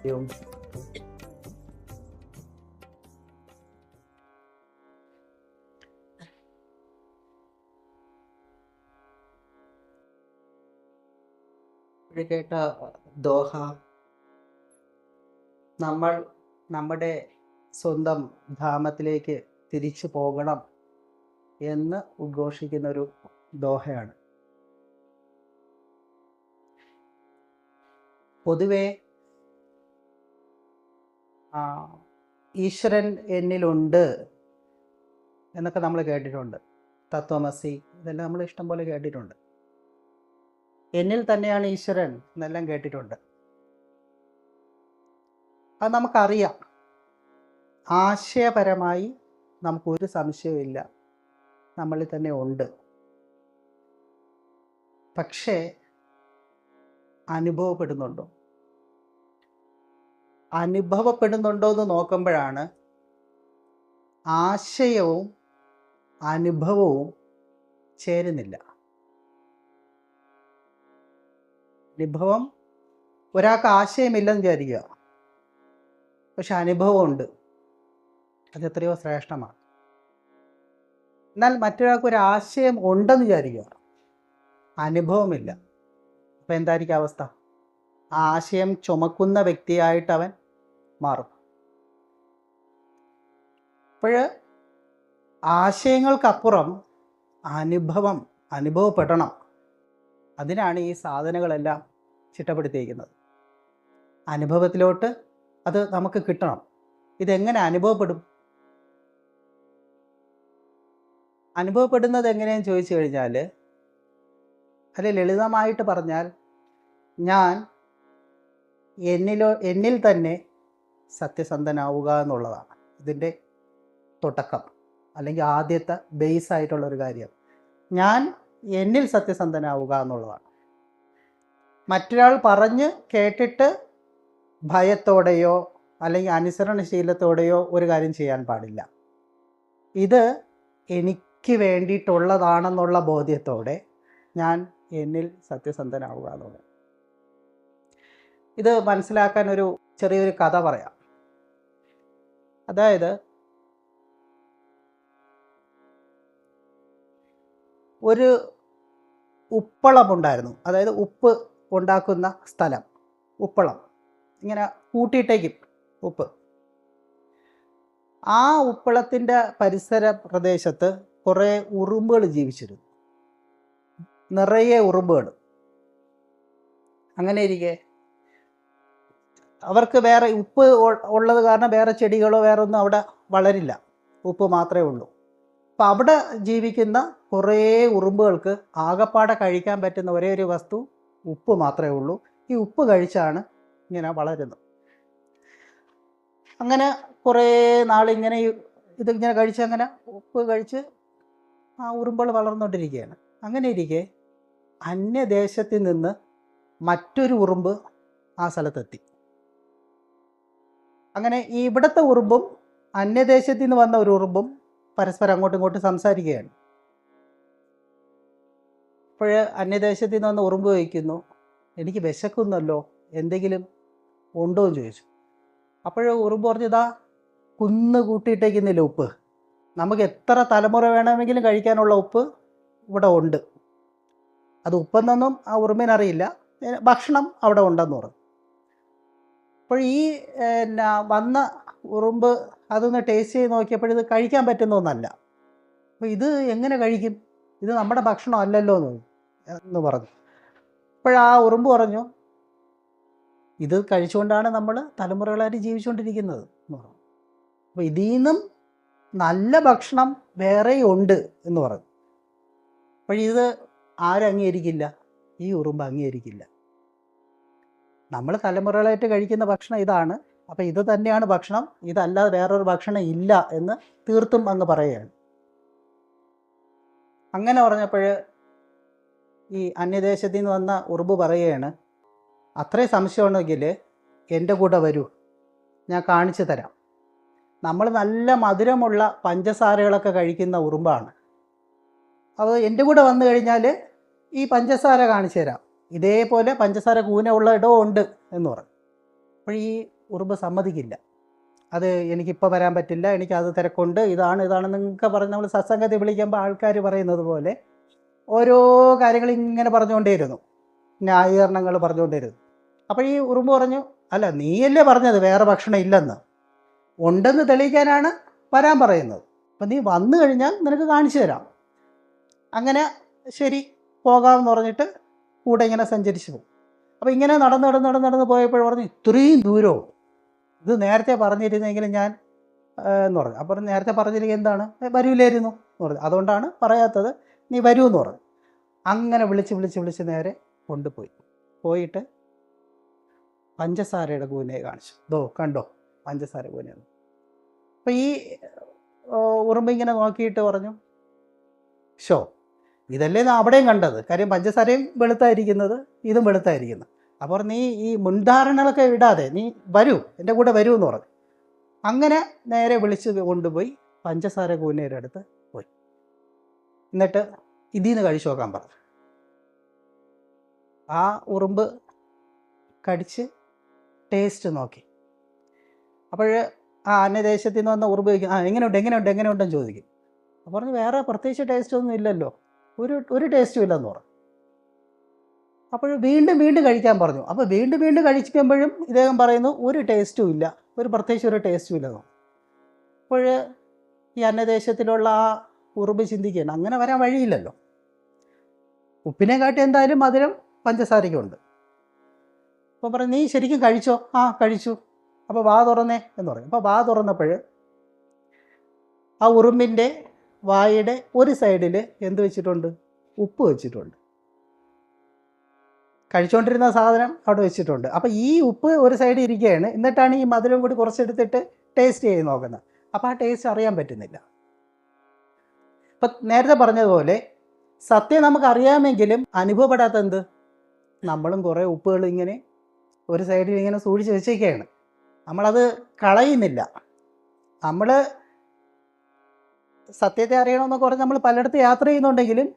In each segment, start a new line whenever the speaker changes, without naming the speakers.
യും കേട്ട ദോഹ നമ്മൾ നമ്മുടെ സ്വന്തം ധാമത്തിലേക്ക് തിരിച്ചു പോകണം എന്ന് ഉദ്ഘോഷിക്കുന്ന ഒരു ദോഹയാണ്. പൊതുവെ ഈശ്വരൻ എന്നിലുണ്ട് എന്നൊക്കെ നമ്മൾ കേട്ടിട്ടുണ്ട്. തത്വമസി ഇതെല്ലാം നമ്മൾ ഇഷ്ടം പോലെ കേട്ടിട്ടുണ്ട്. എന്നിൽ തന്നെയാണ് ഈശ്വരൻ എന്നെല്ലാം കേട്ടിട്ടുണ്ട്. അത് നമുക്കറിയാം. ആശയപരമായി നമുക്കൊരു സംശയവുമില്ല, നമ്മളിൽ തന്നെ ഉണ്ട്. പക്ഷേ അനുഭവപ്പെടുന്നുണ്ടോ എന്ന് നോക്കുമ്പോഴാണ് ആശയവും അനുഭവവും ചേരുന്നില്ല. അനുഭവം, ഒരാൾക്ക് ആശയമില്ലെന്ന് വിചാരിക്കുക, പക്ഷെ അനുഭവമുണ്ട്. അത് എത്രയോ ശ്രേഷ്ഠമാണ്. എന്നാൽ മറ്റൊരാൾക്ക് ഒരു ആശയം ഉണ്ടെന്ന് വിചാരിക്കുക, അനുഭവമില്ല. അപ്പം എന്തായിരിക്കും അവസ്ഥ? ആ ആശയം ചുമക്കുന്ന വ്യക്തിയായിട്ട് അവൻ മാറും. അപ്പോൾ ആശയങ്ങൾക്കപ്പുറം അനുഭവപ്പെടണം. അതിനാണ് ഈ സാധനങ്ങളെല്ലാം ചിട്ടപ്പെടുത്തിയിരിക്കുന്നത്. അനുഭവത്തിലോട്ട് അത് നമുക്ക് കിട്ടണം. ഇതെങ്ങനെ അനുഭവപ്പെടുന്നത് എങ്ങനെയെന്ന് ചോദിച്ചു കഴിഞ്ഞാൽ, അത് ലളിതമായിട്ട് പറഞ്ഞാൽ, ഞാൻ എന്നിൽ തന്നെ സത്യസന്ധനാവുക എന്നുള്ളതാണ് ഇതിൻ്റെ തുടക്കം, അല്ലെങ്കിൽ ആദ്യത്തെ ബേസ് ആയിട്ടുള്ളൊരു കാര്യം. ഞാൻ എന്നിൽ സത്യസന്ധനാവുക എന്നുള്ളതാണ്. മറ്റൊരാൾ പറഞ്ഞ് കേട്ടിട്ട് ഭയത്തോടെയോ അല്ലെങ്കിൽ അനുസരണശീലത്തോടെയോ ഒരു കാര്യം ചെയ്യാൻ പാടില്ല. ഇത് എനിക്ക് വേണ്ടിയിട്ടുള്ളതാണെന്നുള്ള ബോധ്യത്തോടെ ഞാൻ എന്നിൽ സത്യസന്ധനാവുക എന്നുള്ളത്. ഇത് മനസ്സിലാക്കാൻ ഒരു ചെറിയൊരു കഥ പറയാം. അതായത്, ഒരു ഉപ്പളമുണ്ടായിരുന്നു. അതായത് ഉപ്പ് ഉണ്ടാക്കുന്ന സ്ഥലം, ഉപ്പളം ഇങ്ങനെ കൂട്ടിയിട്ടേക്കും ഉപ്പ്. ആ ഉപ്പളത്തിൻ്റെ പരിസര പ്രദേശത്ത് കുറേ ഉറുമ്പുകൾ ജീവിച്ചിരുന്നു, നിറയെ ഉറുമ്പുകൾ. അങ്ങനെ ഇരിക്കെ അവർക്ക് വേറെ ഉപ്പ് ഉള്ളത് കാരണം വേറെ ചെടികളോ വേറെ ഒന്നും അവിടെ വളരില്ല, ഉപ്പ് മാത്രമേ ഉള്ളൂ. അപ്പം അവിടെ ജീവിക്കുന്ന കുറേ ഉറുമ്പുകൾക്ക് ആകപ്പാടെ കഴിക്കാൻ പറ്റുന്ന ഒരേ ഒരു വസ്തു ഉപ്പ് മാത്രമേ ഉള്ളൂ. ഈ ഉപ്പ് കഴിച്ചാണ് ഇങ്ങനെ വളരുന്നത്. അങ്ങനെ കുറേ നാളിങ്ങനെ ഇതിങ്ങനെ കഴിച്ച്, അങ്ങനെ ഉപ്പ് കഴിച്ച് ആ ഉറുമ്പുകൾ വളർന്നുകൊണ്ടിരിക്കുകയാണ്. അങ്ങനെ ഇരിക്കെ അന്യദേശത്തിൽ നിന്ന് മറ്റൊരു ഉറുമ്പ് ആ സ്ഥലത്തെത്തി. അങ്ങനെ ഈ ഇവിടുത്തെ ഉറുമ്പും അന്യദേശത്തിൽ നിന്ന് വന്ന ഒരു ഉറുമ്പും പരസ്പരം അങ്ങോട്ടും ഇങ്ങോട്ടും സംസാരിക്കുകയാണ്. അപ്പോൾ അന്യദേശത്തിൽ നിന്ന് വന്ന ഉറുമ്പ് ചോദിക്കുന്നു, എനിക്ക് വിശക്കുന്നല്ലോ, എന്തെങ്കിലും ഉണ്ടോ എന്ന് ചോദിച്ചു. അപ്പോൾ ഉറുമ്പ് പറഞ്ഞു, ഇതാ കുന്ന് കൂട്ടിയിട്ടേക്കുന്നില്ല ഉപ്പ്, നമുക്ക് എത്ര തലമുറ വേണമെങ്കിലും കഴിക്കാനുള്ള ഉപ്പ് ഇവിടെ ഉണ്ട്. അത് ഉപ്പെന്നൊന്നും ആ ഉറുമ്പിനറിയില്ല, ഭക്ഷണം അവിടെ ഉണ്ടെന്ന് പറഞ്ഞു. അപ്പോൾ ഈ വന്ന ഉറുമ്പ് അതൊന്ന് ടേസ്റ്റ് ചെയ്ത് നോക്കിയപ്പോൾ ഇത് കഴിക്കാൻ പറ്റുന്ന ഒന്നല്ല. അപ്പോൾ ഇത് എങ്ങനെ കഴിക്കും, ഇത് നമ്മുടെ ഭക്ഷണം അല്ലല്ലോ എന്ന് പറഞ്ഞു. അപ്പോഴാ ഉറുമ്പ് പറഞ്ഞു, ഇത് കഴിച്ചുകൊണ്ടാണ് നമ്മൾ തലമുറകളായിട്ട് ജീവിച്ചുകൊണ്ടിരിക്കുന്നത് എന്ന് പറഞ്ഞു. അപ്പോൾ ഇതിൽ നിന്നും നല്ല ഭക്ഷണം വേറെ ഉണ്ട് എന്ന് പറഞ്ഞു. അപ്പോൾ ഇത് ആരും അംഗീകരിക്കില്ല, ഈ ഉറുമ്പ് അംഗീകരിക്കില്ല. നമ്മൾ തലമുറകളായിട്ട് കഴിക്കുന്ന ഭക്ഷണം ഇതാണ്, അപ്പോൾ ഇത് തന്നെയാണ് ഭക്ഷണം, ഇതല്ലാതെ വേറൊരു ഭക്ഷണം ഇല്ല എന്ന് തീർത്തും അങ്ങ് പറയുകയാണ്. അങ്ങനെ പറഞ്ഞപ്പോൾ ഈ അന്യദേശത്തിൽ നിന്ന് വന്ന ഉറുമ്പ് പറയുകയാണ്, അത്രയും സംശയമുണ്ടെങ്കിൽ എൻ്റെ കൂടെ വരൂ, ഞാൻ കാണിച്ചു തരാം. നമ്മൾ നല്ല മധുരമുള്ള പഞ്ചസാരകളൊക്കെ കഴിക്കുന്ന ഉറുമ്പാണ്. അപ്പോൾ എൻ്റെ കൂടെ വന്നു കഴിഞ്ഞാൽ ഈ പഞ്ചസാര കാണിച്ചു തരാം, ഇതേപോലെ പഞ്ചസാര കൂന ഉള്ള ഇടവും ഉണ്ട് എന്ന് പറഞ്ഞു. അപ്പോൾ ഈ ഉറുമ്പ് സമ്മതിക്കില്ല. അത് എനിക്കിപ്പോൾ വരാൻ പറ്റില്ല, എനിക്കത് തിരക്കുണ്ട്, ഇതാണെന്നൊക്കെ പറഞ്ഞ് നമ്മൾ സത്സംഗത്തിൽ വിളിക്കുമ്പോൾ ആൾക്കാർ പറയുന്നത് പോലെ ഓരോ കാര്യങ്ങൾ ഇങ്ങനെ പറഞ്ഞുകൊണ്ടേയിരുന്നു, ന്യായീകരണങ്ങൾ പറഞ്ഞുകൊണ്ടേയിരുന്നു. അപ്പോൾ ഈ ഉറുമ്പ് പറഞ്ഞു, അല്ല നീയല്ലേ പറഞ്ഞത് വേറെ ഭക്ഷണം ഇല്ലെന്ന്, ഉണ്ടെന്ന് തെളിയിക്കാനാണ് വരാൻ പറയുന്നത്. അപ്പം നീ വന്നു കഴിഞ്ഞാൽ നിനക്ക് കാണിച്ചു തരാം. അങ്ങനെ ശരി പോകാമെന്ന് പറഞ്ഞിട്ട് കൂടെ ഇങ്ങനെ സഞ്ചരിച്ചു പോകും. അപ്പോൾ ഇങ്ങനെ നടന്ന് പോയപ്പോൾ പറഞ്ഞു, ഇത്രയും ദൂരമോ, ഇത് നേരത്തെ പറഞ്ഞിരുന്നെങ്കിലും ഞാൻ എന്ന് പറഞ്ഞു. അപ്പോൾ നേരത്തെ പറഞ്ഞിരിക്കുക എന്താണ്, വരൂലായിരുന്നു എന്ന് പറഞ്ഞു. അതുകൊണ്ടാണ് പറയാത്തത്, നീ വരൂ എന്ന് പറഞ്ഞു. അങ്ങനെ വിളിച്ച് നേരെ പോയിട്ട് പഞ്ചസാരയുടെ കൂനയെ കാണിച്ചു. കണ്ടോ പഞ്ചസാര കൂനയാണ്. അപ്പോൾ ഈ ഉറുമ്പ് ഇങ്ങനെ നോക്കിയിട്ട് പറഞ്ഞു, ഷോ ഇതല്ലേ അവിടെയും കണ്ടത്, കാര്യം പഞ്ചസാരയും വെളുത്തായിരിക്കുന്നത്, ഇതും വെളുത്തായിരിക്കുന്നത്. അപ്പോൾ നീ ഈ മുൻധാരണകളൊക്കെ ഇടാതെ നീ വരൂ, എൻ്റെ കൂടെ വരൂ എന്ന് പറഞ്ഞു. അങ്ങനെ നേരെ വിളിച്ച് കൊണ്ടുപോയി പഞ്ചസാര കൂനയുടെ അടുത്ത് പോയി. എന്നിട്ട് ഇതിൽ നിന്ന് കഴിച്ചു നോക്കാൻ പറഞ്ഞു. ആ ഉറുമ്പ് കടിച്ച് ടേസ്റ്റ് നോക്കി. അപ്പോൾ അന്യദേശത്തിൽ നിന്ന് വന്ന ഉറുമ്പ് ചോദിക്കും, എങ്ങനെയുണ്ടെന്ന് ചോദിക്കും. അപ്പോൾ പറഞ്ഞു, വേറെ പ്രത്യേകിച്ച് ടേസ്റ്റ് ഒന്നും ഇല്ലല്ലോ, ഒരു ടേസ്റ്റും ഇല്ലെന്ന് പറഞ്ഞു. അപ്പോൾ വീണ്ടും കഴിക്കാൻ പറഞ്ഞു. അപ്പോൾ വീണ്ടും കഴിക്കുമ്പോഴും ഇദ്ദേഹം പറയുന്നു, ഒരു ടേസ്റ്റും ഇല്ല, പ്രത്യേകിച്ച് ഒരു ടേസ്റ്റും ഇല്ലെന്ന്. അപ്പോൾ ഈ അന്യദേശത്തിലുള്ള ആ ഉറുമ്പ് ചിന്തിക്കുകയാണ്, അങ്ങനെ വരാൻ വഴിയില്ലല്ലോ, ഉപ്പിനെ കാട്ടി എന്തായാലും മധുരം പഞ്ചസാരയ്ക്കുണ്ട്. അപ്പോൾ പറഞ്ഞു, നീ ശരിക്കും കഴിച്ചോ? ആ കഴിച്ചു. അപ്പോൾ വാ തുറന്നേ എന്ന് പറയും. അപ്പോൾ വാ തുറന്നപ്പോൾ ആ ഉറുമ്പിൻ്റെ വായുടെ ഒരു സൈഡിൽ എന്ത് വെച്ചിട്ടുണ്ട്, ഉപ്പ് വെച്ചിട്ടുണ്ട്. കഴിച്ചുകൊണ്ടിരുന്ന സാധനം അവിടെ വെച്ചിട്ടുണ്ട്. അപ്പോൾ ഈ ഉപ്പ് ഒരു സൈഡിൽ ഇരിക്കുകയാണ്, എന്നിട്ടാണ് ഈ മധുരം കൂടി കുറച്ചെടുത്തിട്ട് ടേസ്റ്റ് ചെയ്ത് നോക്കുന്നത്. അപ്പോൾ ആ ടേസ്റ്റ് അറിയാൻ പറ്റുന്നില്ല. ഇപ്പം നേരത്തെ പറഞ്ഞതുപോലെ സത്യം നമുക്കറിയാമെങ്കിലും അനുഭവപ്പെടാത്ത എന്ത്, നമ്മളും കുറേ ഉപ്പുകൾ ഇങ്ങനെ ഒരു സൈഡിൽ ഇങ്ങനെ സൂക്ഷിച്ച് വെച്ചേക്കുകയാണ്, നമ്മളത് കളയുന്നില്ല. നമ്മൾ സത്യത്തെ അറിയണമെന്നൊക്കെ പറഞ്ഞ് നമ്മൾ പലയിടത്ത് യാത്ര ചെയ്യുന്നുണ്ടെങ്കിലും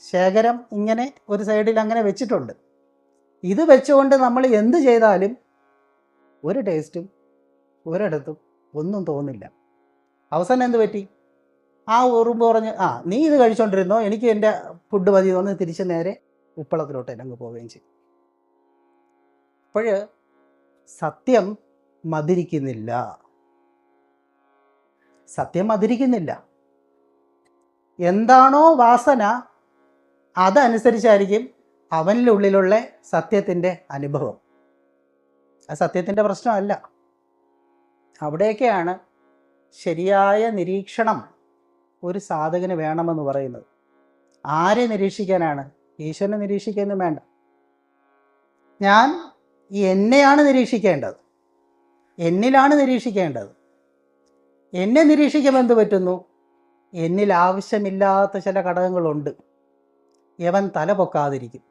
ശേഖരം ഇങ്ങനെ ഒരു സൈഡിൽ അങ്ങനെ വെച്ചിട്ടുണ്ട്. ഇത് വെച്ചുകൊണ്ട് നമ്മൾ എന്ത് ചെയ്താലും ഒരു ടേസ്റ്റും ഒരിടത്തും ഒന്നും തോന്നില്ല. അവസാനം എന്ത് പറ്റി, ആ ഉറുമ്പ് പറഞ്ഞ്, നീ ഇത് കഴിച്ചുകൊണ്ടിരുന്നോ, എനിക്ക് എൻ്റെ ഫുഡ് മതി എന്ന് തിരിച്ച് നേരെ ഉപ്പളത്തിലോട്ട് അങ്ങ് പോവുകയും ചെയ്യും. അപ്പോൾ സത്യം മധുരിക്കുന്നില്ല. എന്താണോ വാസന അതനുസരിച്ചായിരിക്കും അവനിലുള്ളിലുള്ള സത്യത്തിൻ്റെ അനുഭവം. അത് സത്യത്തിൻ്റെ പ്രശ്നമല്ല. അവിടെയൊക്കെയാണ് ശരിയായ നിരീക്ഷണം ഒരു സാധകന് വേണമെന്ന് പറയുന്നത്. ആരെ നിരീക്ഷിക്കാനാണ്? ഈശ്വരനെ നിരീക്ഷിക്കുകയൊന്നും വേണ്ട. ഞാൻ എന്നെയാണ് നിരീക്ഷിക്കേണ്ടത്, എന്നിലാണ് നിരീക്ഷിക്കേണ്ടത്. എന്നെ നിരീക്ഷിക്കുമ്പോൾ എന്ത് പറ്റുന്നു, എന്നിൽ ആവശ്യമില്ലാത്ത ചില ഘടകങ്ങളുണ്ട്, യവൻ തല പൊക്കാതിരിക്കും.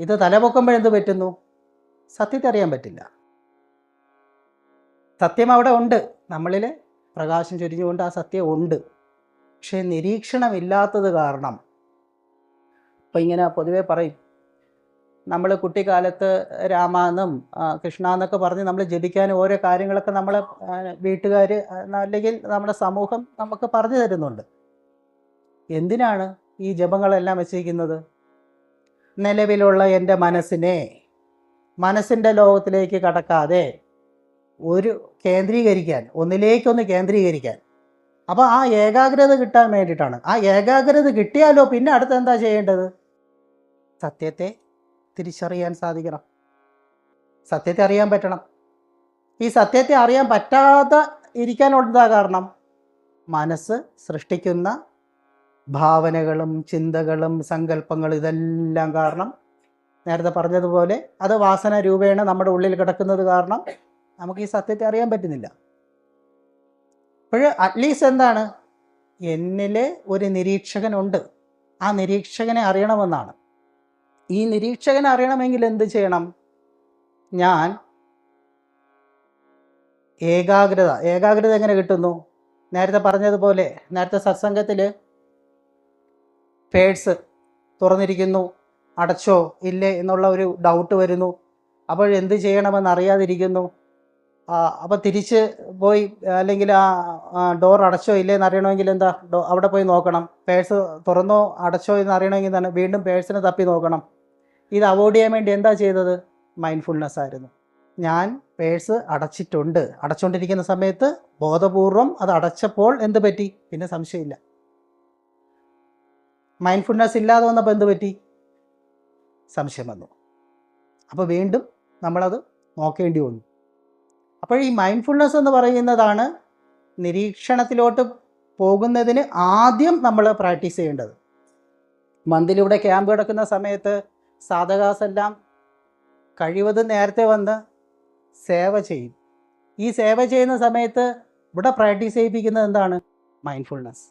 ഇത് തല പൊക്കുമ്പോഴെന്ത് പറ്റുന്നു, സത്യത്തെ അറിയാൻ പറ്റില്ല. സത്യം അവിടെ ഉണ്ട്, നമ്മളിൽ പ്രകാശം ചൊരിഞ്ഞുകൊണ്ട് ആ സത്യം ഉണ്ട്. പക്ഷേ നിരീക്ഷണമില്ലാത്തത് കാരണം, ഇപ്പം ഇങ്ങനെ പൊതുവെ പറയും, നമ്മൾ കുട്ടിക്കാലത്ത് രാമാന്നും കൃഷ്ണ എന്നൊക്കെ പറഞ്ഞ് നമ്മൾ ജപിക്കാൻ ഓരോ കാര്യങ്ങളൊക്കെ നമ്മളെ വീട്ടുകാർ അല്ലെങ്കിൽ നമ്മുടെ സമൂഹം നമുക്ക് പറഞ്ഞു തരുന്നുണ്ട്. എന്തിനാണ് ഈ ജപങ്ങളെല്ലാം വെച്ചിരിക്കുന്നത്? നിലവിലുള്ള എൻ്റെ മനസ്സിൻ്റെ ലോകത്തിലേക്ക് കടക്കാതെ ഒന്നിലേക്കൊന്ന് കേന്ദ്രീകരിക്കാൻ. അപ്പോൾ ആ ഏകാഗ്രത കിട്ടാൻ വേണ്ടിയിട്ടാണ്. ആ ഏകാഗ്രത കിട്ടിയാലോ പിന്നെ അടുത്ത് എന്താ ചെയ്യേണ്ടത്? സത്യത്തെ തിരിച്ചറിയാൻ സാധിക്കണം, സത്യത്തെ അറിയാൻ പറ്റണം. ഈ സത്യത്തെ അറിയാൻ പറ്റാതെ ഇരിക്കാനുള്ള കാരണം, മനസ്സ് സൃഷ്ടിക്കുന്ന ഭാവനകളും ചിന്തകളും സങ്കല്പങ്ങളും ഇതെല്ലാം കാരണം, നേരത്തെ പറഞ്ഞതുപോലെ അത് വാസന രൂപേണ നമ്മുടെ ഉള്ളിൽ കിടക്കുന്നത് കാരണം നമുക്ക് ഈ സത്യത്തെ അറിയാൻ പറ്റുന്നില്ല. അപ്പോൾ അറ്റ്ലീസ്റ്റ് എന്താണ്, എന്നിൽ ഒരു നിരീക്ഷകനുണ്ട്, ആ നിരീക്ഷകനെ അറിയണമെന്നാണ്. ഈ നിരീക്ഷകനെ അറിയണമെങ്കിൽ എന്ത് ചെയ്യണം? ഞാൻ ഏകാഗ്രത എങ്ങനെ കിട്ടുന്നു? നേരത്തെ പറഞ്ഞതുപോലെ, നേരത്തെ സത്സംഗത്തിൽ പേഴ്സ് തുറന്നിരിക്കുന്നു, അടച്ചോ ഇല്ലേ എന്നുള്ള ഒരു ഡൗട്ട് വരുന്നു. അപ്പോഴെന്ത് ചെയ്യണമെന്ന് അറിയാതിരിക്കുന്നു. അപ്പോൾ തിരിച്ച് പോയി അല്ലെങ്കിൽ ഡോർ അടച്ചോ ഇല്ലേന്ന് അറിയണമെങ്കിൽ എന്താ, അവിടെ പോയി നോക്കണം. പേഴ്സ് തുറന്നോ അടച്ചോ എന്ന് അറിയണമെങ്കിൽ എന്താണ്, വീണ്ടും പേഴ്സിനെ തപ്പി നോക്കണം. ഇത് അവോയ്ഡ് ചെയ്യാൻ വേണ്ടി എന്താ ചെയ്തത്? മൈൻഡ്ഫുൾനെസ് ആയിരുന്നു. ഞാൻ പേഴ്സ് അടച്ചുകൊണ്ടിരിക്കുന്ന സമയത്ത് ബോധപൂർവം അത് അടച്ചപ്പോൾ എന്ത് പറ്റി? പിന്നെ സംശയമില്ല. മൈൻഡ്ഫുൾനെസ് ഇല്ലാതെ വന്നപ്പോൾ എന്ത് പറ്റി? സംശയം വന്നു. അപ്പോൾ വീണ്ടും നമ്മളത് നോക്കേണ്ടി വന്നു. അപ്പോൾ ഈ മൈൻഡ്ഫുൾനെസ് എന്ന് പറയുന്നതാണ് നിരീക്ഷണത്തിലോട്ട് പോകുന്നതിന് ആദ്യം നമ്മൾ പ്രാക്ടീസ് ചെയ്യേണ്ടത്. മന്തിലൂടെ ക്യാമ്പ് കിടക്കുന്ന സമയത്ത് സാധകാസ് എല്ലാം കഴിവതും നേരത്തെ വന്ന് സേവ ചെയ്യും. ഈ സേവ ചെയ്യുന്ന സമയത്ത് ഇവിടെ പ്രാക്ടീസ് ചെയ്യിപ്പിക്കുന്നത് എന്താണ്? മൈൻഡ്ഫുൾനെസ്.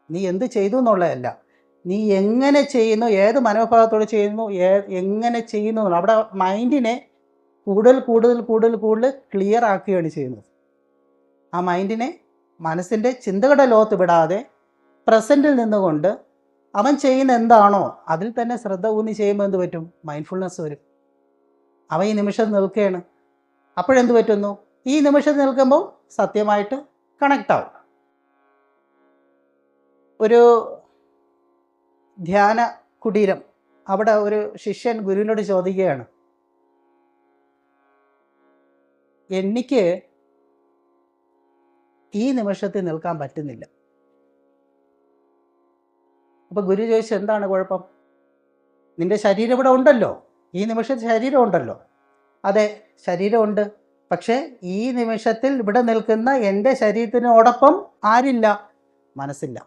നീ എന്ത് ചെയ്തു എന്നുള്ളതല്ല, നീ എങ്ങനെ ചെയ്യുന്നു, ഏത് മനോഭാവത്തോടെ ചെയ്യുന്നു, എങ്ങനെ ചെയ്യുന്നു, അവിടെ മൈൻഡിനെ കൂടുതൽ ക്ലിയർ ആക്കുകയാണ് ചെയ്യുന്നത്. ആ മൈൻഡിനെ മനസ്സിൻ്റെ ചിന്തകളുടെ ലോകത്ത് വിടാതെ പ്രസൻറ്റിൽ നിന്നുകൊണ്ട് അവൻ ചെയ്യുന്ന എന്താണോ അതിൽ തന്നെ ശ്രദ്ധ ഊന്നി ചെയ്യുമ്പോൾ എന്ത് പറ്റും? മൈൻഡ്ഫുൾനെസ് വരും. അവൻ ഈ നിമിഷം നിൽക്കുകയാണ്. അപ്പോഴെന്ത് പറ്റുന്നു? ഈ നിമിഷം നിൽക്കുമ്പോൾ സത്യമായിട്ട് കണക്റ്റ് ആവും. ഒരു ധ്യാന കുടീരം, അവിടെ ഒരു ശിഷ്യൻ ഗുരുവിനോട് ചോദിക്കുകയാണ്, എനിക്ക് ഈ നിമിഷത്തിൽ നിൽക്കാൻ പറ്റുന്നില്ല. അപ്പോൾ ഗുരു ചോദിച്ചു, എന്താണ് കുഴപ്പം? നിന്റെ ശരീരം ഇവിടെ ഉണ്ടല്ലോ, ഈ നിമിഷത്തിൽ ശരീരം ഉണ്ടല്ലോ. അതെ, ശരീരമുണ്ട്. പക്ഷേ ഈ നിമിഷത്തിൽ ഇവിടെ നിൽക്കുന്ന എൻ്റെ ശരീരത്തിനോടൊപ്പം ആരില്ല? മനസ്സില്ല.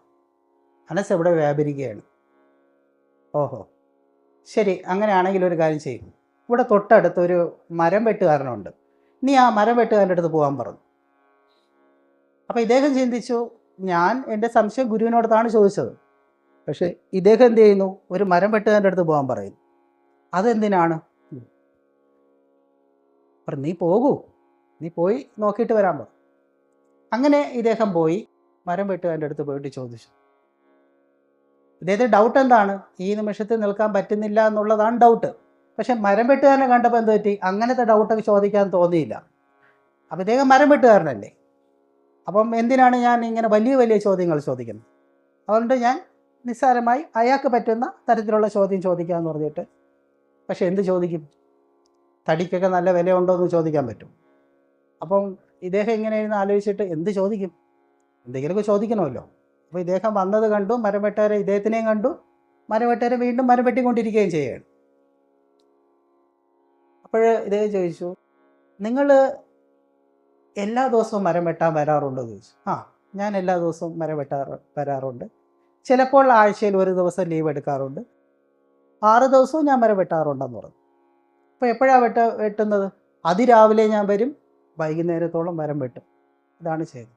മനസ്സെവിടെ വ്യാപരിക്കുകയാണ്. ഓഹോ, ശരി, അങ്ങനെയാണെങ്കിൽ ഒരു കാര്യം ചെയ്യും. ഇവിടെ തൊട്ടടുത്തൊരു മരം വെട്ടുകാരനുണ്ട്, നീ ആ മരം വെട്ടുകാരൻ്റെ അടുത്ത് പോകാൻ പറഞ്ഞു. അപ്പോൾ ഇദ്ദേഹം ചിന്തിച്ചു, ഞാൻ എൻ്റെ സംശയം ഗുരുവിനോടത്താണ് ചോദിച്ചത്, പക്ഷേ ഇദ്ദേഹം എന്ത് ചെയ്യുന്നു? ഒരു മരം വെട്ടുകാരൻ്റെ അടുത്ത് പോകാൻ പറയുന്നു. അതെന്തിനാണ്? പറഞ്ഞു, നീ പോകൂ, നീ പോയി നോക്കിയിട്ട് വരാൻ പറഞ്ഞു. അങ്ങനെ ഇദ്ദേഹം പോയി മരം വെട്ടുകാരൻ്റെ അടുത്ത് പോയിട്ട് ചോദിച്ചു. ഇദ്ദേഹത്തെ ഡൗട്ട് എന്താണ്? ഈ നിമിഷത്തിൽ നിൽക്കാൻ പറ്റുന്നില്ല എന്നുള്ളതാണ് ഡൗട്ട്. പക്ഷെ മരം വെട്ടുകാരനെ കണ്ടപ്പോൾ എന്ത് പറ്റി? അങ്ങനത്തെ ഡൗട്ടൊക്കെ ചോദിക്കാൻ തോന്നിയില്ല. അപ്പം ഇദ്ദേഹം മരം വെട്ടുകാരനല്ലേ, അപ്പം എന്തിനാണ് ഞാൻ ഇങ്ങനെ വലിയ ചോദ്യങ്ങൾ ചോദിക്കുന്നത്? അതുകൊണ്ട് ഞാൻ നിസ്സാരമായി അയാൾക്ക് പറ്റുന്ന തരത്തിലുള്ള ചോദ്യം ചോദിക്കാമെന്ന് പറഞ്ഞിട്ട്. പക്ഷെ എന്ത് ചോദിക്കും? തടിക്കൊക്കെ നല്ല വിലയുണ്ടോ എന്ന് ചോദിക്കാൻ പറ്റും. അപ്പം ഇദ്ദേഹം ഇങ്ങനെയായിരുന്നു ആലോചിച്ചിട്ട് എന്ത് ചോദിക്കും? എന്തെങ്കിലുമൊക്കെ ചോദിക്കണമല്ലോ. അപ്പോൾ ഇദ്ദേഹം വന്നത് കണ്ടു, മരം വെട്ടുകാരെ ഇദ്ദേഹത്തിനെയും കണ്ടു, മരം വെട്ടുകാരെ വീണ്ടും മരം വെട്ടിക്കൊണ്ടിരിക്കുകയും ചെയ്യുകയാണ്. അപ്പോൾ ഇദ്ദേഹം ചോദിച്ചു, നിങ്ങൾ എല്ലാ ദിവസവും മരം വെട്ടാൻ വരാറുണ്ടോ എന്ന് ചോദിച്ചു. ഞാൻ എല്ലാ ദിവസവും മരം വരാറുണ്ട്. ചിലപ്പോൾ ആഴ്ചയിൽ ഒരു ദിവസം ലീവ് എടുക്കാറുണ്ട്. 6 ദിവസവും ഞാൻ മരം വെട്ടാറുണ്ടെന്ന് പറഞ്ഞു. അപ്പോൾ എപ്പോഴാണ് വെട്ടുന്നത്? അതിരാവിലെ ഞാൻ വരും, വൈകുന്നേരത്തോളം മരം വെട്ടും. ഇതാണ് ചെയ്തത്.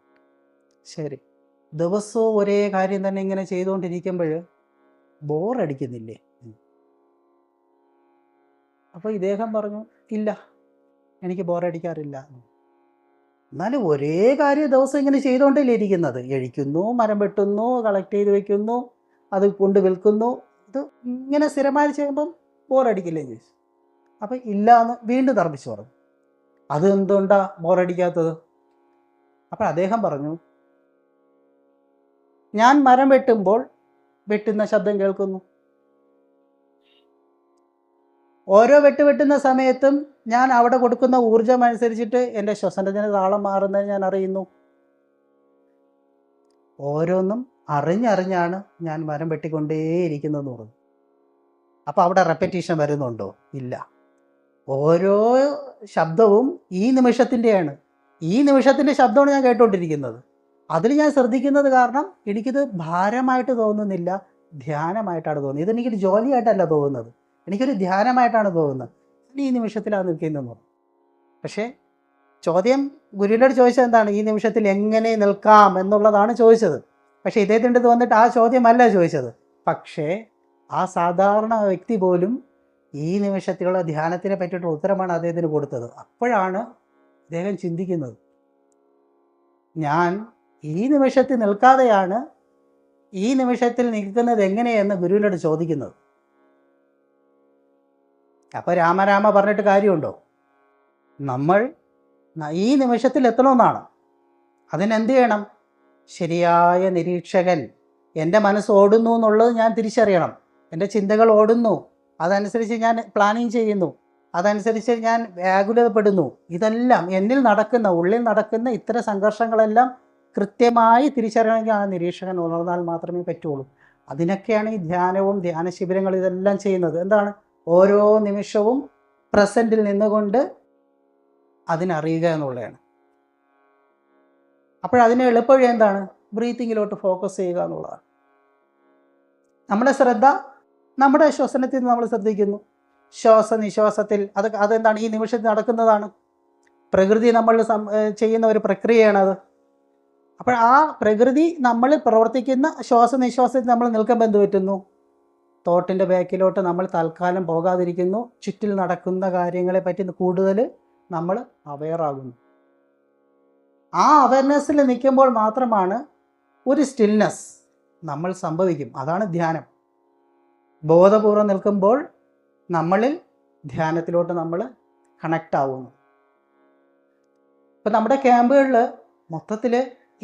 ശരി, ദിവസവും ഒരേ കാര്യം തന്നെ ഇങ്ങനെ ചെയ്തുകൊണ്ടിരിക്കുമ്പോൾ ബോറടിക്കുന്നില്ലേ? അപ്പോൾ ഇദ്ദേഹം പറഞ്ഞു, ഇല്ല, എനിക്ക് ബോറടിക്കാറില്ല. എന്നാലും ഒരേ കാര്യം ദിവസം ഇങ്ങനെ ചെയ്തുകൊണ്ടല്ലേ ഇരിക്കുന്നത്? എഴിക്കുന്നു, മരം വെട്ടുന്നു, കളക്ട് ചെയ്ത് വെക്കുന്നു, അത് കൊണ്ട് വിൽക്കുന്നു. ഇത് ഇങ്ങനെ സ്ഥിരമായി ചെയ്യുമ്പം ബോറടിക്കില്ലേ ചോദിച്ചു. അപ്പം ഇല്ല എന്ന് വീണ്ടും തർപ്പിച്ചു പറഞ്ഞു. അത് എന്തുകൊണ്ടാ ബോറടിക്കാത്തത്? അപ്പം അദ്ദേഹം പറഞ്ഞു, ഞാൻ മരം വെട്ടുമ്പോൾ വെട്ടുന്ന ശബ്ദം കേൾക്കുന്നു. ഓരോ വെട്ടുന്ന സമയത്തും ഞാൻ അവിടെ കൊടുക്കുന്ന ഊർജം അനുസരിച്ചിട്ട് എൻ്റെ ശ്വസനത്തിന് താളം മാറുന്നത് ഞാൻ അറിയുന്നു. ഓരോന്നും അറിഞ്ഞാണ് ഞാൻ മരം വെട്ടിക്കൊണ്ടേയിരിക്കുന്നതെന്ന് പറഞ്ഞു. അപ്പോൾ അവിടെ റെപ്പറ്റീഷൻ വരുന്നുണ്ടോ? ഇല്ല. ഓരോ ശബ്ദവും ഈ നിമിഷത്തിൻ്റെയാണ്. ഈ നിമിഷത്തിൻ്റെ ശബ്ദമാണ് ഞാൻ കേട്ടുകൊണ്ടിരിക്കുന്നത്. അതിൽ ഞാൻ ശ്രദ്ധിക്കുന്നത് കാരണം എനിക്കിത് ഭാരമായിട്ട് തോന്നുന്നില്ല, ധ്യാനമായിട്ടാണ് തോന്നുന്നത്. ഇതെനിക്കൊരു ജോലിയായിട്ടല്ല തോന്നുന്നത്, എനിക്കൊരു ധ്യാനമായിട്ടാണ് തോന്നുന്നത്. ഈ നിമിഷത്തിലാണ് നിൽക്കുന്നതെന്ന് പറഞ്ഞു. പക്ഷേ ചോദ്യം ഗുരുവിനോട് ചോദിച്ചത് എന്താണ്? ഈ നിമിഷത്തിൽ എങ്ങനെ നിൽക്കാം എന്നുള്ളതാണ് ചോദിച്ചത്. പക്ഷേ ഇദ്ദേഹത്തിൻ്റെ അടുത്ത് വന്നിട്ട് ആ ചോദ്യമല്ല ചോദിച്ചത്. പക്ഷേ ആ സാധാരണ വ്യക്തി പോലും ഈ നിമിഷത്തിലുള്ള ധ്യാനത്തിനെ പറ്റിയിട്ടുള്ള ഉത്തരമാണ് അദ്ദേഹത്തിന് കൊടുത്തത്. അപ്പോഴാണ് അദ്ദേഹം ചിന്തിക്കുന്നത്, ഞാൻ ഈ നിമിഷത്തിൽ നിൽക്കാതെയാണ് ഈ നിമിഷത്തിൽ നിൽക്കുന്നത് എങ്ങനെയെന്ന് ഗുരുവിനോട് ചോദിക്കുന്നത്. അപ്പോൾ രാമ പറഞ്ഞിട്ട് കാര്യമുണ്ടോ? നമ്മൾ ഈ നിമിഷത്തിൽ എത്തണമെന്നാണ്. അതിനെന്ത് ചെയ്യണം? ശരിയായ നിരീക്ഷകൻ. എൻ്റെ മനസ്സ് ഓടുന്നു എന്നുള്ളത് ഞാൻ തിരിച്ചറിയണം. എൻ്റെ ചിന്തകൾ ഓടുന്നു, അതനുസരിച്ച് ഞാൻ പ്ലാനിങ് ചെയ്യുന്നു, അതനുസരിച്ച് ഞാൻ വ്യാകുലതപ്പെടുന്നു. ഇതെല്ലാം എന്നിൽ നടക്കുന്ന, ഉള്ളിൽ നടക്കുന്ന ഇത്തരം സംഘർഷങ്ങളെല്ലാം കൃത്യമായി തിരിച്ചറിയണമെങ്കിൽ ആ നിരീക്ഷകൻ ഉണർന്നാൽ മാത്രമേ പറ്റുള്ളൂ. അതിനൊക്കെയാണ് ഈ ധ്യാനവും ധ്യാന ശിബിരങ്ങൾ ഇതെല്ലാം ചെയ്യുന്നത്. എന്താണ്? ഓരോ നിമിഷവും പ്രസൻറ്റിൽ നിന്നുകൊണ്ട് അതിനറിയുക എന്നുള്ളതാണ്. അപ്പോഴതിന് എളുപ്പവഴി എന്താണ്? ബ്രീത്തിങ്ങിലോട്ട് ഫോക്കസ് ചെയ്യുക എന്നുള്ളതാണ്. നമ്മുടെ ശ്രദ്ധ നമ്മുടെ ശ്വസനത്തിൽ നമ്മൾ ശ്രദ്ധിക്കുന്നു. ശ്വാസനിശ്വാസത്തിൽ അതെന്താണ്? ഈ നിമിഷത്തിൽ നടക്കുന്നതാണ്. പ്രകൃതി നമ്മൾ ചെയ്യുന്ന ഒരു പ്രക്രിയയാണത്. അപ്പോൾ ആ പ്രകൃതി നമ്മൾ പ്രവർത്തിക്കുന്ന ശ്വാസനിശ്വാസത്തിൽ നമ്മൾ നിൽക്കുമ്പോൾ എന്ത് പറ്റുന്നു? തോട്ടിൻ്റെ ബാക്കിലോട്ട് നമ്മൾ തൽക്കാലം പോകാതിരിക്കുന്നു. ചുറ്റിൽ നടക്കുന്ന കാര്യങ്ങളെ പറ്റി കൂടുതൽ നമ്മൾ അവെയറാകുന്നു. ആ അവയർനെസ്സിൽ നിൽക്കുമ്പോൾ മാത്രമാണ് ഒരു സ്റ്റിൽനെസ് നമ്മൾ സംഭവിക്കും. അതാണ് ധ്യാനം. ബോധപൂർവം നിൽക്കുമ്പോൾ നമ്മളിൽ ധ്യാനത്തിലോട്ട് നമ്മൾ കണക്റ്റ് ആവുന്നു. ഇപ്പം നമ്മുടെ ക്യാമ്പുകളിൽ മൊത്തത്തിൽ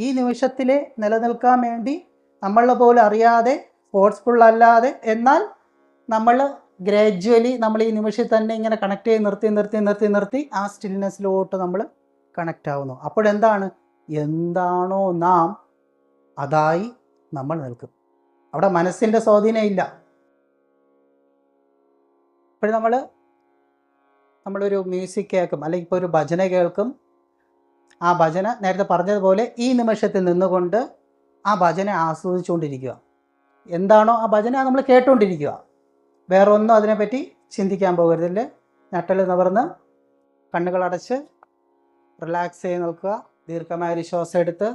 ഈ നിമിഷത്തിൽ നിലനിൽക്കാൻ വേണ്ടി നമ്മളെ പോലും അറിയാതെ, ഫോഴ്സ്ഫുൾ അല്ലാതെ, എന്നാൽ നമ്മൾ ഗ്രാജ്വലി നമ്മൾ ഈ നിമിഷത്തിൽ തന്നെ ഇങ്ങനെ കണക്ട് ചെയ്ത് നിർത്തി ആ സ്റ്റിൽനെസ്സിലോട്ട് നമ്മൾ കണക്റ്റ് ആവുന്നു. അപ്പോഴെന്താണ്? എന്താണോ നാം അതായി നമ്മൾ നിൽക്കും. അവിടെ മനസ്സിൻ്റെ സ്വാധീനം ഇല്ല. ഇപ്പോഴും നമ്മളൊരു മ്യൂസിക് കേൾക്കും, അല്ലെങ്കിൽ ഇപ്പോൾ ഒരു ഭജന കേൾക്കും. ആ ഭജന നേരത്തെ പറഞ്ഞതുപോലെ ഈ നിമിഷത്തിൽ നിന്നുകൊണ്ട് ആ ഭജന ആസ്വദിച്ചുകൊണ്ടിരിക്കുക. എന്താണോ ആ ഭജന നമ്മൾ കേട്ടുകൊണ്ടിരിക്കുക. വേറെ ഒന്നും അതിനെപ്പറ്റി ചിന്തിക്കാൻ പോകരുതല്ലേ. ഞട്ടൽ നിവർന്ന് കണ്ണുകളടച്ച് റിലാക്സ് ചെയ്ത് നിൽക്കുക. ദീർഘമായ ഒരു ശ്വാസം എടുത്ത്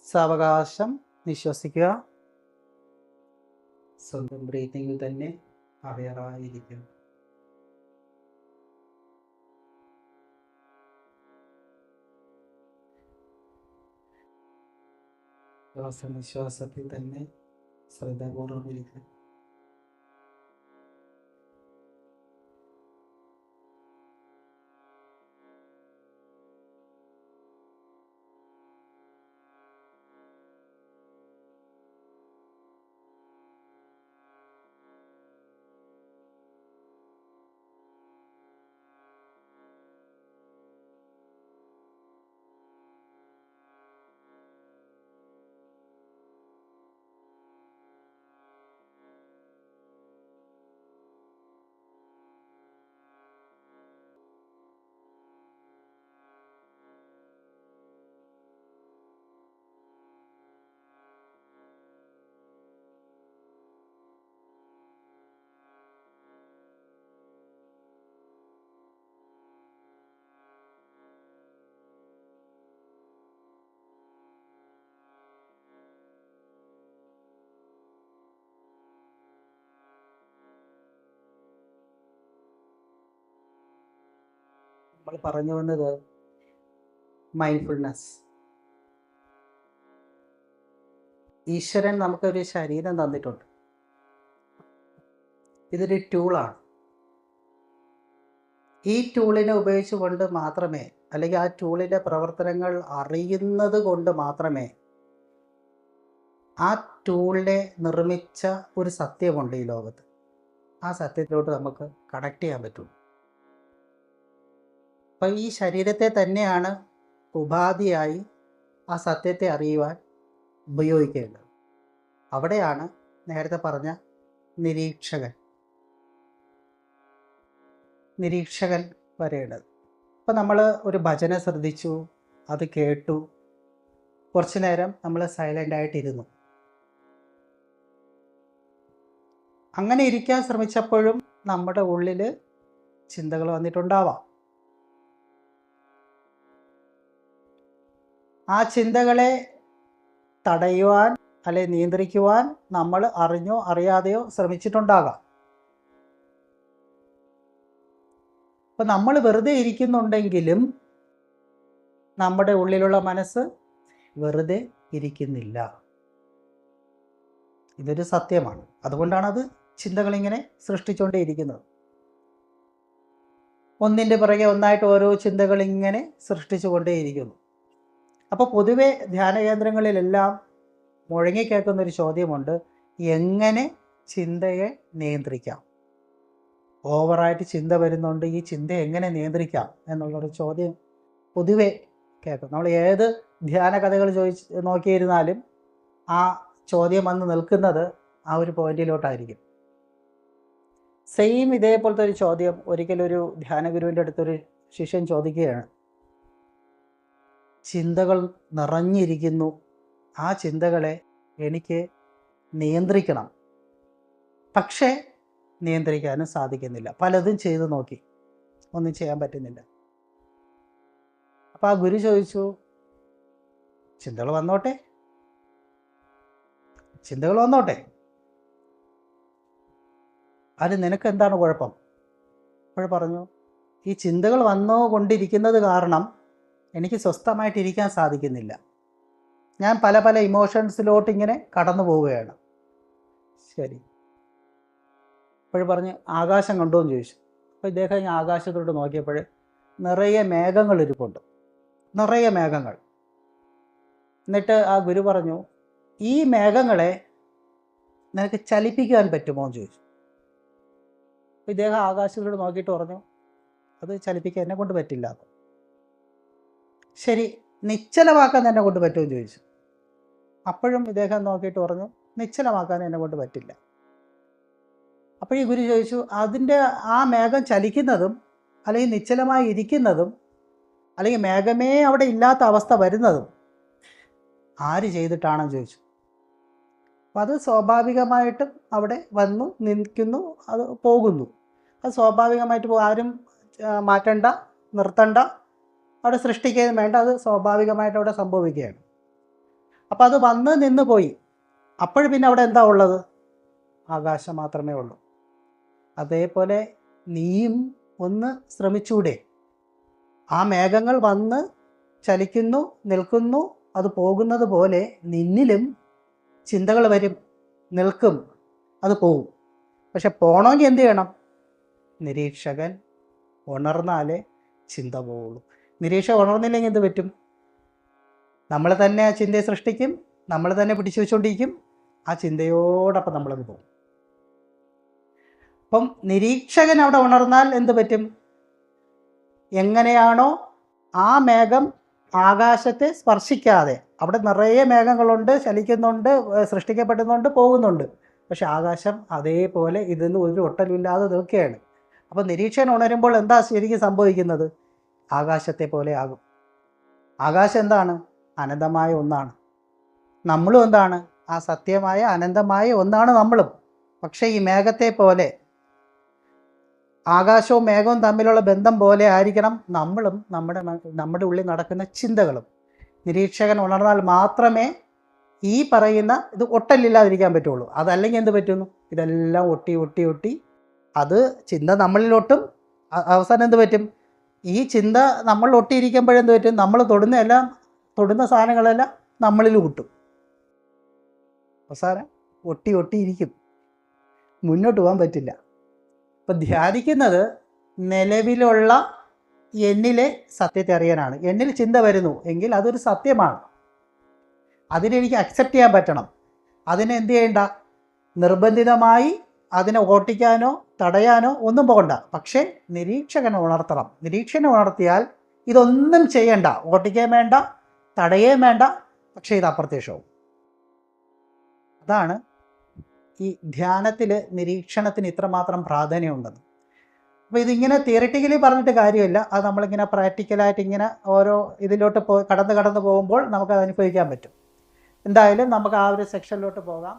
സാവകാശം നിശ്വസിക്കുക. സ്വന്തം ബ്രീത്തിങ്ങിൽ തന്നെ അവെയറായിരിക്കും. ശ്വാസനിശ്വാസത്തിൽ തന്നെ ശ്രദ്ധാപൂർവം ഇരിക്കുക. നമ്മൾ പറഞ്ഞു വന്നത് മൈൻഡ്ഫുൾനെസ്. ഈശ്വരൻ നമുക്കൊരു ശരീരം തന്നിട്ടുണ്ട്. ഇതൊരു ടൂളാണ്. ഈ ടൂളിനെ ഉപയോഗിച്ചുകൊണ്ട് മാത്രമേ, അല്ലെങ്കിൽ ആ ടൂളിൻ്റെ പ്രവർത്തനങ്ങൾ അറിയുന്നത് കൊണ്ട് മാത്രമേ ആ ടൂളിനെ നിർമ്മിച്ച ഒരു സത്യമുണ്ട് ഈ ലോകത്ത്. ആ സത്യത്തിലോട്ട് നമുക്ക് കണക്ട് ചെയ്യാൻ പറ്റും. അപ്പം ഈ ശരീരത്തെ തന്നെയാണ് ഉപാധിയായി ആ സത്യത്തെ അറിയുവാൻ ഉപയോഗിക്കേണ്ടത്. അവിടെയാണ് നേരത്തെ പറഞ്ഞ നിരീക്ഷകൻ വരേണ്ടത്. ഇപ്പം നമ്മൾ ഒരു ഭജന ശ്രദ്ധിച്ചു, അത് കേട്ടു, കുറച്ചു നേരം നമ്മൾ സൈലൻ്റായിട്ടിരുന്നു. അങ്ങനെ ഇരിക്കാൻ ശ്രമിച്ചപ്പോഴും നമ്മുടെ ഉള്ളിൽ ചിന്തകൾ വന്നിട്ടുണ്ടാവാം. ആ ചിന്തകളെ തടയുവാൻ അല്ലെ നിയന്ത്രിക്കുവാൻ നമ്മൾ അറിഞ്ഞോ അറിയാതെയോ ശ്രമിച്ചിട്ടുണ്ടാകാം. അപ്പം നമ്മൾ വെറുതെ ഇരിക്കുന്നുണ്ടെങ്കിലും നമ്മുടെ ഉള്ളിലുള്ള മനസ്സ് വെറുതെ ഇരിക്കുന്നില്ല. ഇതൊരു സത്യമാണ്. അതുകൊണ്ടാണ് അത് ചിന്തകളിങ്ങനെ സൃഷ്ടിച്ചുകൊണ്ടേയിരിക്കുന്നത്. ഒന്നിൻ്റെ പിറകെ ഒന്നായിട്ട് ഓരോ ചിന്തകൾ ഇങ്ങനെ സൃഷ്ടിച്ചു കൊണ്ടേയിരിക്കുന്നു. അപ്പോൾ പൊതുവെ ധ്യാന കേന്ദ്രങ്ങളിലെല്ലാം മുഴങ്ങിക്കേൾക്കുന്നൊരു ചോദ്യമുണ്ട്, എങ്ങനെ ചിന്തയെ നിയന്ത്രിക്കാം? ഓവറായിട്ട് ചിന്ത വരുന്നുണ്ട്, ഈ ചിന്ത എങ്ങനെ നിയന്ത്രിക്കാം എന്നുള്ളൊരു ചോദ്യം പൊതുവെ കേൾക്കും. നമ്മൾ ഏത് ധ്യാന കഥകൾ നോക്കിയിരുന്നാലും ആ ചോദ്യം വന്ന് നിൽക്കുന്നത് ആ ഒരു പോയിന്റിലോട്ടായിരിക്കും. സെയിം ഇതേപോലത്തെ ഒരു ചോദ്യം ഒരിക്കലൊരു ധ്യാനഗുരുവിൻ്റെ അടുത്തൊരു ശിഷ്യൻ ചോദിക്കുകയാണ്. ചിന്തകൾ നിറഞ്ഞിരിക്കുന്നു, ആ ചിന്തകളെ എനിക്ക് നിയന്ത്രിക്കണം, പക്ഷേ നിയന്ത്രിക്കാനും സാധിക്കുന്നില്ല. പലതും ചെയ്തു നോക്കി, ഒന്നും ചെയ്യാൻ പറ്റുന്നില്ല. അപ്പോൾ ആ ഗുരു ചോദിച്ചു, ചിന്തകൾ വന്നോട്ടെ, ചിന്തകൾ വന്നോട്ടെ, അത് നിനക്ക് എന്താണ് കുഴപ്പം? അപ്പോൾ പറഞ്ഞു, ഈ ചിന്തകൾ വന്നുകൊണ്ടിരിക്കുന്നത് കാരണം എനിക്ക് സ്വസ്ഥമായിട്ടിരിക്കാൻ സാധിക്കുന്നില്ല. ഞാൻ പല പല ഇമോഷൻസിലോട്ട് ഇങ്ങനെ കടന്നു പോവുകയാണ്. ശരി. അപ്പോൾ പറഞ്ഞു, ആകാശം കണ്ടോ എന്ന് ചോദിച്ചു. അപ്പോൾ ഇദ്ദേഹം ഈ ആകാശത്തോട്ട് നോക്കിയപ്പോൾ നിറയെ മേഘങ്ങൾ ഇരിപ്പുണ്ട്, നിറയെ മേഘങ്ങൾ. എന്നിട്ട് ആ ഗുരു പറഞ്ഞു, ഈ മേഘങ്ങളെ നിനക്ക് ചലിപ്പിക്കാൻ പറ്റുമോ എന്ന് ചോദിച്ചു. അപ്പോൾ ഇദ്ദേഹം ആകാശത്തോട് നോക്കിയിട്ട് പറഞ്ഞു, അത് ചലിപ്പിക്കാൻ എന്നെ കൊണ്ട് പറ്റില്ല. ശരി, നിശ്ചലമാക്കാൻ എന്നെ കൊണ്ട് പറ്റുമെന്ന് ചോദിച്ചു. അപ്പോഴും ഇദ്ദേഹം നോക്കിയിട്ട് പറഞ്ഞു, നിശ്ചലമാക്കാൻ എന്നെ കൊണ്ട് പറ്റില്ല. അപ്പോൾ ഈ ഗുരു ചോദിച്ചു, അതിൻ്റെ ആ മേഘം ചലിക്കുന്നതും അല്ലെങ്കിൽ നിശ്ചലമായി ഇരിക്കുന്നതും അല്ലെങ്കിൽ മേഘമേ അവിടെ ഇല്ലാത്ത അവസ്ഥ വരുന്നതും ആര് ചെയ്തിട്ടാണെന്ന് ചോദിച്ചു. അപ്പം അത് സ്വാഭാവികമായിട്ടും അവിടെ വന്നു നിൽക്കുന്നു, അത് പോകുന്നു. അത് സ്വാഭാവികമായിട്ട് ആരും മാറ്റണ്ട, നിർത്തണ്ട, അവിടെ സൃഷ്ടിക്കുകയും വേണ്ട, അത് സ്വാഭാവികമായിട്ട് അവിടെ സംഭവിക്കുകയാണ്. അപ്പം അത് വന്ന് നിന്ന് പോയി. അപ്പോഴും പിന്നെ അവിടെ എന്താ ഉള്ളത്? ആകാശം മാത്രമേ ഉള്ളൂ. അതേപോലെ നീയും ഒന്ന് ശ്രമിച്ചൂടെ? ആ മേഘങ്ങൾ വന്ന് ചലിക്കുന്നു, നിൽക്കുന്നു, അത് പോകുന്നത് പോലെ നിന്നിലും ചിന്തകൾ വരും, നിൽക്കും, അത് പോകും. പക്ഷെ പോകണമെങ്കിൽ എന്ത് ചെയ്യണം? നിരീക്ഷകൻ ഉണർന്നാലേ ചിന്ത പോവുള്ളൂ. നിരീക്ഷകൻ ഉണർന്നില്ലെങ്കിൽ എന്ത് പറ്റും? നമ്മൾ തന്നെ ആ ചിന്തയെ സൃഷ്ടിക്കും, നമ്മൾ തന്നെ പിടിച്ചു വെച്ചുകൊണ്ടിരിക്കും, ആ ചിന്തയോടൊപ്പം നമ്മളത് പോകും. അപ്പം നിരീക്ഷകൻ അവിടെ ഉണർന്നാൽ എന്ത് പറ്റും? എങ്ങനെയാണോ ആ മേഘം ആകാശത്തെ സ്പർശിക്കാതെ, അവിടെ നിറയെ മേഘങ്ങളുണ്ട്, ചലിക്കുന്നുണ്ട്, സൃഷ്ടിക്കപ്പെടുന്നുണ്ട്, പോകുന്നുണ്ട്, പക്ഷെ ആകാശം അതേപോലെ ഇതിന് ഒരു ഒട്ടലില്ലാതെ നിൽക്കുകയാണ്. അപ്പോൾ നിരീക്ഷകൻ ഉണരുമ്പോൾ എന്താ ശരിക്കും സംഭവിക്കുന്നത്? ആകാശത്തെ പോലെ ആകും. ആകാശം എന്താണ്? അനന്തമായ ഒന്നാണ്. നമ്മളും എന്താണ്? ആ സത്യമായ അനന്തമായ ഒന്നാണ് നമ്മളും. പക്ഷേ ഈ മേഘത്തെ പോലെ, ആകാശവും മേഘവും തമ്മിലുള്ള ബന്ധം പോലെ ആയിരിക്കണം നമ്മളും നമ്മുടെ ഉള്ളിൽ നടക്കുന്ന ചിന്തകളും. നിരീക്ഷകൻ ഉണർന്നാൽ മാത്രമേ ഈ പറയുന്ന ഇത് ഒട്ടലില്ലാതിരിക്കാൻ പറ്റുള്ളൂ. അതല്ലെങ്കിൽ എന്ത് പറ്റുന്നു? ഇതെല്ലാം ഒട്ടി ഒട്ടി ഒട്ടി അത് ചിന്ത നമ്മളിലൊട്ടും. അവസാനം എന്ത് പറ്റും? ഈ ചിന്ത നമ്മൾ ഒട്ടിയിരിക്കുമ്പോഴെന്ത് പറ്റും? നമ്മൾ തൊടുന്ന സാധനങ്ങളെല്ലാം നമ്മളിൽ കൂട്ടും. അവസാനം ഒട്ടി ഒട്ടിയിരിക്കും, മുന്നോട്ട് പോകാൻ പറ്റില്ല. അപ്പം ധ്യാനിക്കുന്നത് നിലവിലുള്ള എന്നിലെ സത്യത്തെ അറിയാനാണ്. എന്നിൽ ചിന്ത വരുന്നു എങ്കിൽ അതൊരു സത്യമാണ്, അതിനെനിക്ക് അക്സെപ്റ്റ് ചെയ്യാൻ പറ്റണം. അതിനെ എന്ത് ചെയ്യണ്ട? നിർബന്ധിതമായി അതിനെ ഓട്ടിക്കാനോ തടയാനോ ഒന്നും പോകണ്ട. പക്ഷേ നിരീക്ഷകനെ ഉണർത്തണം. നിരീക്ഷകനെ ഉണർത്തിയാൽ ഇതൊന്നും ചെയ്യണ്ട, ഓട്ടിക്കാൻ വേണ്ട, തടയുകയും വേണ്ട, പക്ഷേ ഇത് അപ്രത്യക്ഷവും. അതാണ് ഈ ധ്യാനത്തിൽ നിരീക്ഷണത്തിന് ഇത്രമാത്രം പ്രാധാന്യമുണ്ടെന്ന്. അപ്പോൾ ഇതിങ്ങനെ തിയറിറ്റിക്കലി പറഞ്ഞിട്ട് കാര്യമില്ല, അത് നമ്മളിങ്ങനെ പ്രാക്ടിക്കലായിട്ട് ഇങ്ങനെ ഓരോ ഇതിലോട്ട് കടന്ന് പോകുമ്പോൾ നമുക്കത് അനുഭവിക്കാൻ പറ്റും. എന്തായാലും നമുക്ക് ആ ഒരു സെക്ഷനിലോട്ട് പോകാം.